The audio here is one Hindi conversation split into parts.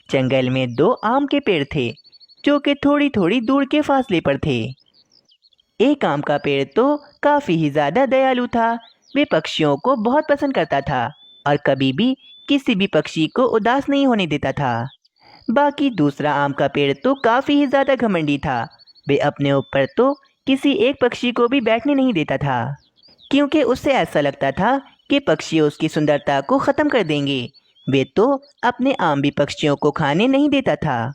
जंगल में दो आम के पेड़ थे जो कि थोड़ी थोड़ी दूर के फासले पर थे। एक आम का पेड़ तो काफी ही ज्यादा दयालु था। वे पक्षियों को बहुत पसंद करता था और कभी भी किसी भी पक्षी को उदास नहीं होने देता था। बाकी दूसरा आम का पेड़ तो काफी ही ज्यादा घमंडी था। वे अपने ऊपर तो किसी एक पक्षी को भी बैठने नहीं देता था, क्योंकि उसे ऐसा लगता था कि पक्षी उसकी सुंदरता को खत्म कर देंगे। वे तो अपने आम भी पक्षियों को खाने नहीं देता था।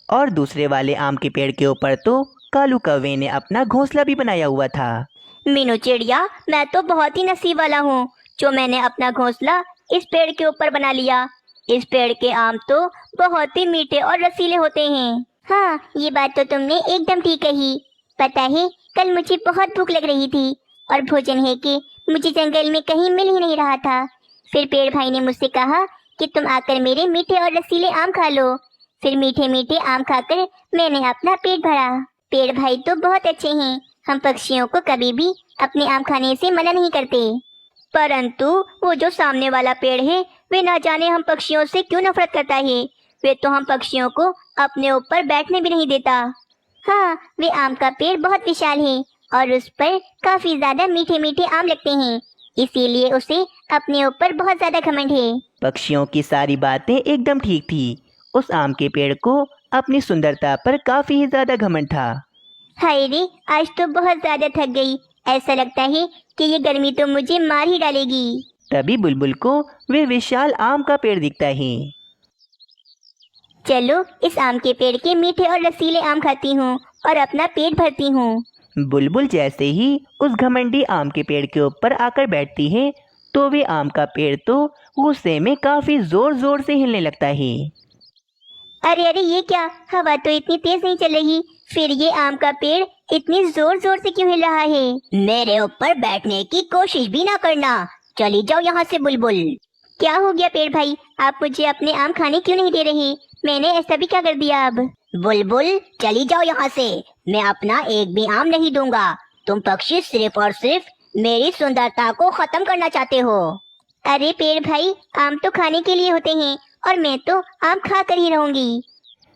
और दूसरे वाले आम के पेड़ के ऊपर तो कालू कौवे ने अपना घोंसला भी बनाया हुआ था। मीनू चिड़िया, मैं तो बहुत ही नसीब वाला हूँ जो मैंने अपना घोंसला इस पेड़ के ऊपर बना लिया। इस पेड़ के आम तो बहुत ही मीठे और रसीले होते हैं। हाँ, ये बात तो तुमने एकदम ठीक कही। पता है, कल मुझे बहुत भूख लग रही थी और भोजन है कि मुझे जंगल में कहीं मिल ही नहीं रहा था। फिर पेड़ भाई ने मुझसे कहा कि तुम आकर मेरे मीठे और रसीले आम खा लो। फिर मीठे मीठे आम खाकर मैंने अपना पेट भरा। पेड़ भाई तो बहुत अच्छे हैं। हम पक्षियों को कभी भी अपने आम खाने से मना नहीं करते। परंतु वो जो सामने वाला पेड़ है, वे ना जाने हम पक्षियों से क्यों नफरत करता है। वे तो हम पक्षियों को अपने ऊपर बैठने भी नहीं देता। हाँ, वे आम का पेड़ बहुत विशाल है और उस पर काफी ज्यादा मीठे मीठे आम लगते हैं, इसीलिए उसे अपने ऊपर बहुत ज्यादा घमंड है। पक्षियों की सारी बातें एकदम ठीक थी। उस आम के पेड़ को अपनी सुंदरता पर काफी ही ज्यादा घमंड था। हाय रे, आज तो बहुत ज्यादा थक गई। ऐसा लगता है कि ये गर्मी तो मुझे मार ही डालेगी। तभी बुलबुल को वे विशाल आम का पेड़ दिखता है। चलो, इस आम के पेड़ के मीठे और रसीले आम खाती हूँ और अपना पेट भरती हूँ। बुलबुल जैसे ही उस घमंडी आम के पेड़ के ऊपर आकर बैठती है तो वे आम का पेड़ तो गुस्से में काफी जोर जोर से हिलने लगता है। अरे अरे, ये क्या, हवा तो इतनी तेज नहीं चल रही, फिर ये आम का पेड़ इतनी जोर जोर से क्यों हिल रहा है? मेरे ऊपर बैठने की कोशिश भी ना करना, चली जाओ यहाँ से बुलबुल। क्या हो गया पेड़ भाई, आप मुझे अपने आम खाने क्यों नहीं दे रहे? मैंने ऐसा भी क्या कर दिया अब? बुलबुल, चली जाओ यहाँ से, मैं अपना एक भी आम नहीं दूंगा। तुम पक्षी सिर्फ और सिर्फ मेरी सुंदरता को खत्म करना चाहते हो। अरे पेड़ भाई, आम तो खाने के लिए होते हैं और मैं तो आम खा कर ही रहूंगी।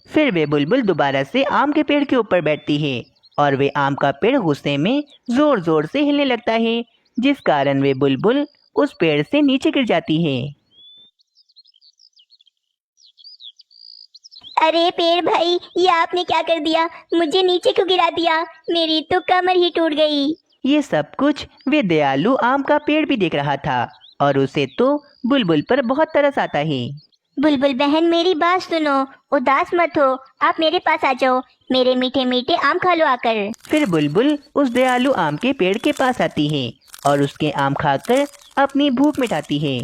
फिर वे बुलबुल दोबारा से आम के पेड़ के ऊपर बैठती है और वे आम का पेड़ गुस्से में जोर जोर से हिलने लगता है, जिस कारण वे बुलबुल उस पेड़ से नीचे गिर जाती है। अरे पेड़ भाई, ये आपने क्या कर दिया? मुझे नीचे क्यों गिरा दिया? मेरी तो कमर ही टूट गई। ये सब कुछ वे दयालु आम का पेड़ भी देख रहा था और उसे तो बुलबुल पर बहुत तरस आता है। बुलबुल बहन, मेरी बात सुनो, उदास मत हो, आप मेरे पास आ जाओ, मेरे मीठे मीठे आम खा लो आकर। फिर बुलबुल उस दयालु आम के पेड़ के पास आती है और उसके आम खाकर अपनी भूख मिटाती है।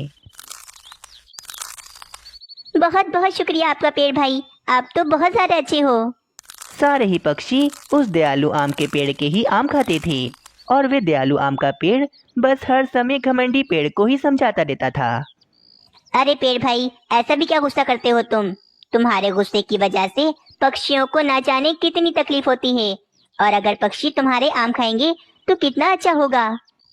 बहुत बहुत शुक्रिया आपका पेड़ भाई, आप तो बहुत ज्यादा अच्छे हो। सारे ही पक्षी उस दयालु आम के पेड़ के ही आम खाते थे और वे दयालु आम का पेड़ बस हर समय घमंडी पेड़ को ही समझाता रहता था। अरे पेड़ भाई, ऐसा भी क्या गुस्सा करते हो तुम? तुम्हारे गुस्से की वजह से पक्षियों को ना जाने कितनी तकलीफ होती है, और अगर पक्षी तुम्हारे आम खाएंगे तो कितना अच्छा होगा।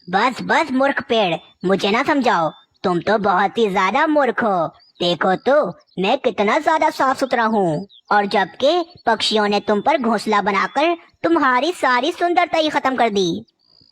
बस बस मूर्ख पेड़, मुझे ना समझाओ, तुम तो बहुत ही ज्यादा मूर्ख हो। देखो तो मैं कितना ज्यादा साफ सुथरा हूँ, और जबकि पक्षियों ने तुम पर घोंसला बनाकर तुम्हारी सारी सुंदरता ही खत्म कर दी।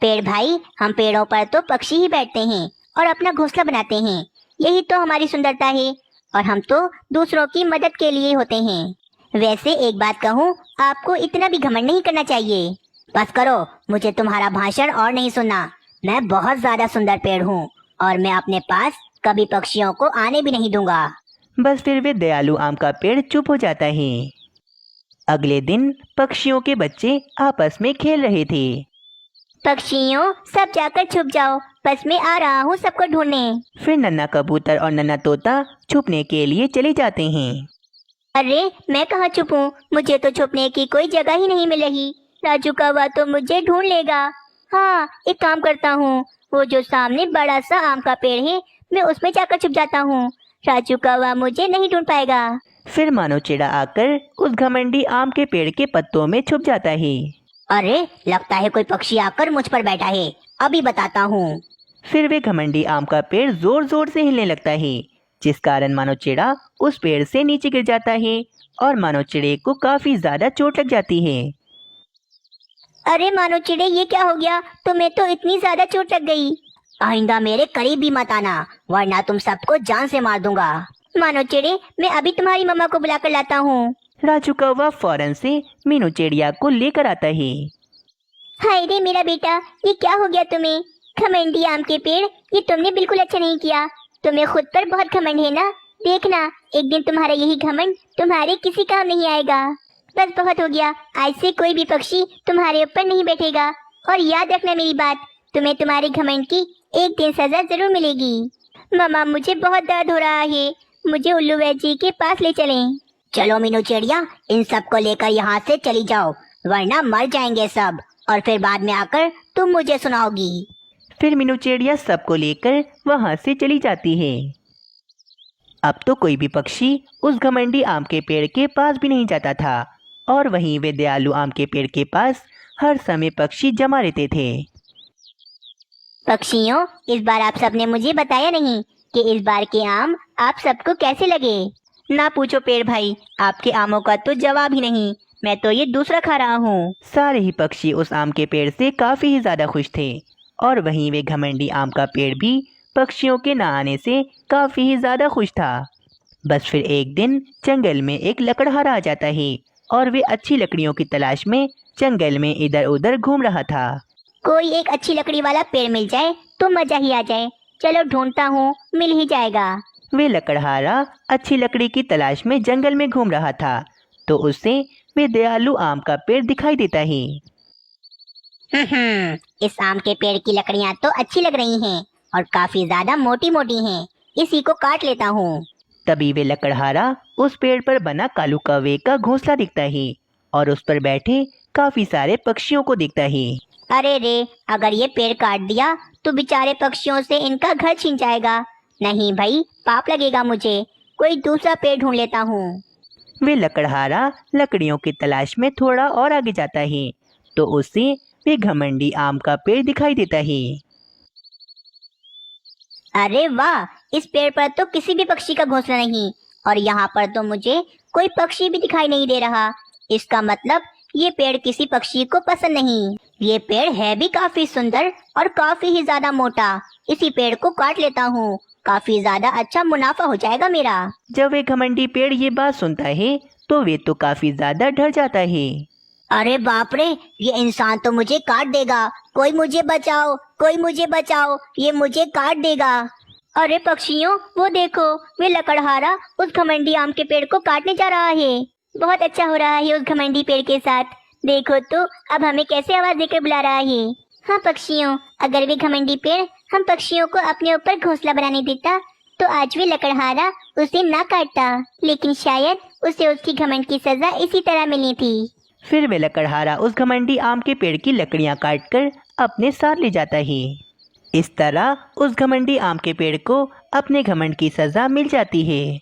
पेड़ भाई, हम पेड़ों पर तो पक्षी ही बैठते हैं और अपना घोंसला बनाते हैं, यही तो हमारी सुंदरता है, और हम तो दूसरों की मदद के लिए होते हैं। वैसे एक बात कहूँ, आपको इतना भी घमंड नहीं करना चाहिए। बस करो, मुझे तुम्हारा भाषण और नहीं सुनना। मैं बहुत ज्यादा सुंदर पेड़ हूँ और मैं अपने पास कभी पक्षियों को आने भी नहीं दूंगा। बस फिर वे दयालु आम का पेड़ चुप हो जाता है। अगले दिन पक्षियों के बच्चे आपस में खेल रहे थे। पक्षियों, सब जाकर छुप जाओ, बस मैं आ रहा हूँ सबको ढूंढने। फिर नन्हा कबूतर और नन्हा तोता छुपने के लिए चले जाते हैं। अरे मैं कहाँ छुपूं? मुझे तो छुपने की कोई जगह ही नहीं मिल रही। राजू कौवा तो मुझे ढूंढ लेगा। हाँ, एक काम करता हूँ, वो जो सामने बड़ा सा आम का पेड़ है, मैं उसमें जाकर छुप जाता हूँ। राजू कौवा मुझे नहीं ढूंढ पाएगा। फिर मानो चिड़ा आकर उस घमंडी आम के पेड़ के पत्तों में छुप जाता है। अरे लगता है कोई पक्षी आकर मुझ पर बैठा है, अभी बताता हूँ। फिर वे घमंडी आम का पेड़ जोर जोर से हिलने लगता है, जिस कारण मानो चिड़ा उस पेड़ से नीचे गिर जाता है और मानो चिड़े को काफी ज्यादा चोट लग जाती है। अरे मानो चिड़े, ये क्या हो गया? तुम्हें तो इतनी ज्यादा चोट लग गई। आइंदा मेरे करीब भी मत आना, वरना तुम सबको जान से मार दूंगा। मानो चिड़े, मैं अभी तुम्हारी मम्मा को बुला कर लाता हूँ। राजू कौवा फौरन से मीनू चिड़िया को लेकर आता है। हाय रे मेरा बेटा, ये क्या हो गया तुम्हें? घमंडी आम के पेड़, ये तुमने बिल्कुल अच्छा नहीं किया। तुम्हें खुद पर बहुत घमंड है ना। देखना, एक दिन तुम्हारा यही घमंड तुम्हारे किसी काम नहीं आएगा। बस बहुत हो गया, आज से कोई भी पक्षी तुम्हारे ऊपर नहीं बैठेगा। और याद रखना मेरी बात, तुम्हें तुम्हारे घमंड की एक दिन सजा जरूर मिलेगी। मम्मा, मुझे बहुत दर्द हो रहा है, मुझे उल्लू वैद्य जी के पास ले चलें। चलो मीनू चिड़िया, इन सब को लेकर यहाँ से चली जाओ, वरना मर जाएंगे सब, और फिर बाद में आकर तुम मुझे सुनाओगी। फिर मीनू चिड़िया सबको लेकर वहाँ से चली जाती है। अब तो कोई भी पक्षी उस घमंडी आम के पेड़ के पास भी नहीं जाता था और वहीं वे दयालु आम के पेड़ के पास हर समय पक्षी जमा रहते थे। पक्षियों, इस बार आप सबने मुझे बताया नहीं कि इस बार के आम आप सबको कैसे लगे। ना पूछो पेड़ भाई, आपके आमों का तो जवाब ही नहीं, मैं तो ये दूसरा खा रहा हूँ। सारे ही पक्षी उस आम के पेड़ से काफी ही ज्यादा खुश थे और वहीं वे घमंडी आम का पेड़ भी पक्षियों के न आने से काफी ही ज्यादा खुश था। बस फिर एक दिन जंगल में एक लकड़हारा आ जाता है और वे अच्छी लकड़ियों की तलाश में जंगल में इधर उधर घूम रहा था। कोई एक अच्छी लकड़ी वाला पेड़ मिल जाए तो मजा ही आ जाए। चलो ढूंढता हूँ, मिल ही जाएगा। वे लकड़हारा अच्छी लकड़ी की तलाश में जंगल में घूम रहा था तो उसे वे दयालु आम का पेड़ दिखाई देता है। इस आम के पेड़ की लकड़ियाँ तो अच्छी लग रही हैं और काफी ज्यादा मोटी मोटी हैं, इसी को काट लेता हूँ। तभी वे लकड़हारा उस पेड़ पर बना कालू कौवे का घोंसला दिखता है और उस पर बैठे काफी सारे पक्षियों को दिखता है। अरे रे, अगर ये पेड़ काट दिया तो बेचारे पक्षियों से इनका घर छिन जाएगा। नहीं भाई, पाप लगेगा मुझे। कोई दूसरा पेड़ ढूंढ लेता हूँ। वे लकड़हारा लकड़ियों की तलाश में थोड़ा और आगे जाता है तो उसे वे घमंडी आम का पेड़ दिखाई देता है। अरे वाह, इस पेड़ पर तो किसी भी पक्षी का घोंसला नहीं और यहाँ पर तो मुझे कोई पक्षी भी दिखाई नहीं दे रहा। इसका मतलब ये पेड़ किसी पक्षी को पसंद नहीं। ये पेड़ है भी काफी सुंदर और काफी ही ज्यादा मोटा। इसी पेड़ को काट लेता हूँ, काफी ज्यादा अच्छा मुनाफा हो जाएगा मेरा। जब वे घमंडी पेड़ ये बात सुनता है तो वे तो काफी ज्यादा डर जाता है। अरे बाप रे, ये इंसान तो मुझे काट देगा। कोई मुझे बचाओ, कोई मुझे बचाओ, ये मुझे काट देगा। अरे पक्षियों, वो देखो, वे लकड़हारा उस घमंडी आम के पेड़ को काटने जा रहा है। बहुत अच्छा हो रहा है उस घमंडी पेड़ के साथ। देखो तो अब हमें कैसे आवाज देकर बुला रहा है। हाँ पक्षियों, अगर वे घमंडी पेड़ हम पक्षियों को अपने ऊपर घोंसला बनाने देता तो आज वे लकड़हारा उसे ना काटता, लेकिन शायद उसे उसकी घमंड की सजा इसी तरह मिलनी थी। फिर वे लकड़हारा उस घमंडी आम के पेड़ की लकड़ियां काटकर अपने साथ ले जाता है। इस तरह उस घमंडी आम के पेड़ को अपने घमंड की सजा मिल जाती है।